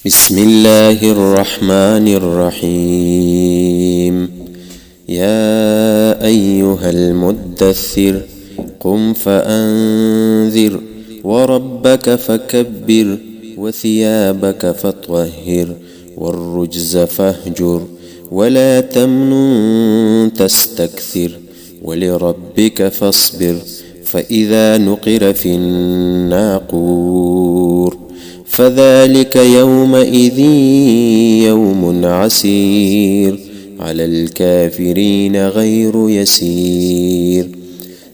بسم الله الرحمن الرحيم. يا أيها المدثر قم فأنذر وربك فكبر وثيابك فطهر والرجز فاهجر ولا تمنن تستكثر ولربك فاصبر فإذا نقر في الناقور فذلك يومئذ يوم عسير على الكافرين غير يسير.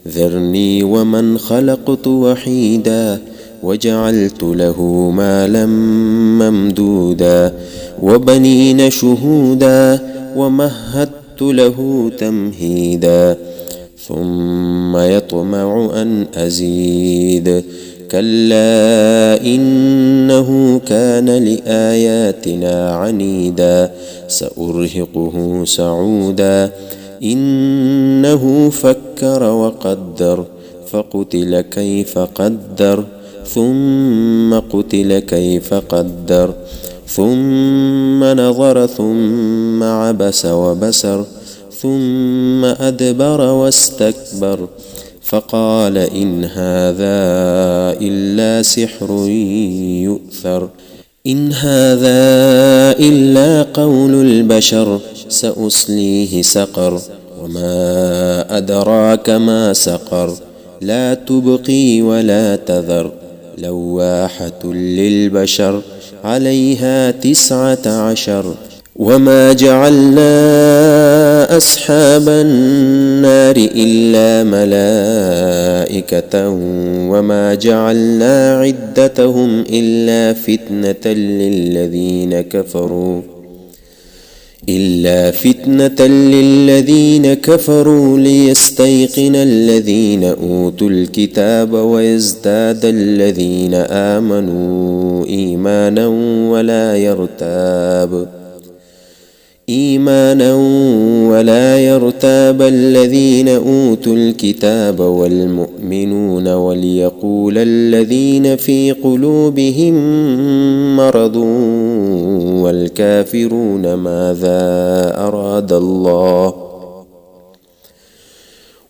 ذرني ومن خلقت وحيدا وجعلت له مالا ممدودا وبنين شهودا ومهدت له تمهيدا ثم يطمع أن أزيد كلا إنه كان لآياتنا عنيدا سأرهقه سعودا إنه فكر وقدر فقتل كيف قدر ثم قتل كيف قدر ثم نظر ثم عبس وبسر ثم أدبر واستكبر فقال إن هذا إلا سحر يؤثر إن هذا إلا قول البشر سأصليه سقر وما أدراك ما سقر لا تبقي ولا تذر لواحة للبشر عليها 19 وما جعلنا أصحاب النار إلا ملائكة وما جعلنا عدتهم إلا فتنة للذين كفروا ليستيقن الذين أوتوا الكتاب ويزداد الذين آمنوا إيمانا ولا يرتاب الذين أوتوا الكتاب والمؤمنون وليقول الذين في قلوبهم مرض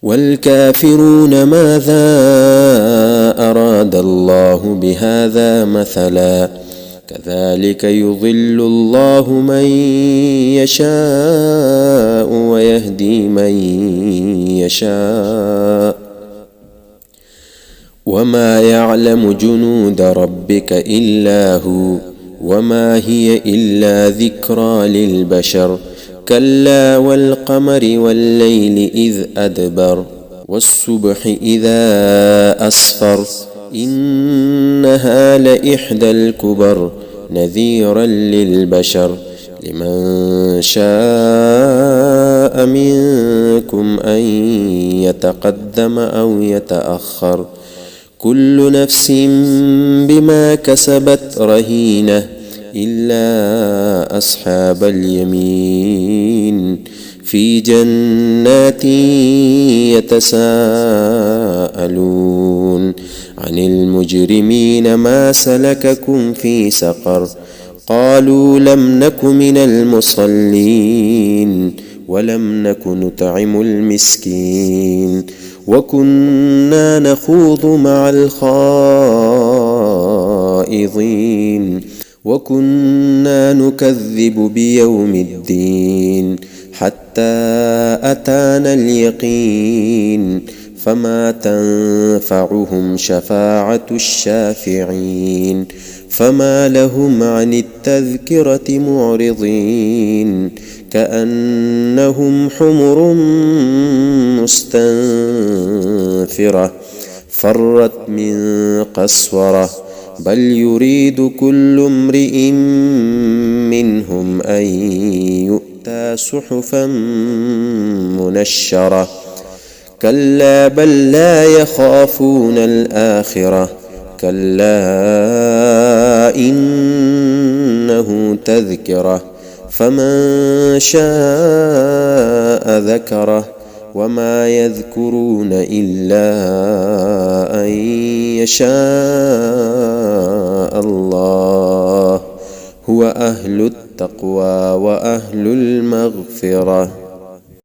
والكافرون ماذا أراد الله بهذا مثلا كذلك يضل الله من يشاء ويهدي من يشاء وما يعلم جنود ربك إلا هو وما هي إلا ذكرى للبشر كلا والقمر والليل إذ أدبر والصبح إذا أسفر إنها لإحدى الكبر نذيرا للبشر لمن شاء منكم أن يتقدم أو يتأخر كل نفس بما كسبت رهينة إلا أصحاب اليمين في جنات يتساءلون عن المجرمين ما سلككم في سقر قالوا لم نك من المصلين ولم نك نطعم المسكين وكنا نخوض مع الخائضين وكنا نكذب بيوم الدين حتى أتانا اليقين فما تنفعهم شفاعة الشافعين فما لهم عن التذكرة معرضين كأنهم حمر مستنفرة فرت من قسورة بل يريد كل امرئ منهم أن يؤتى صحفا منشرة كلا بل لا يخافون الآخرة كلا إنه تذكرة فمن شاء ذكره وما يذكرون إلا أن يشاء الله هو أهل التقوى وأهل المغفرة.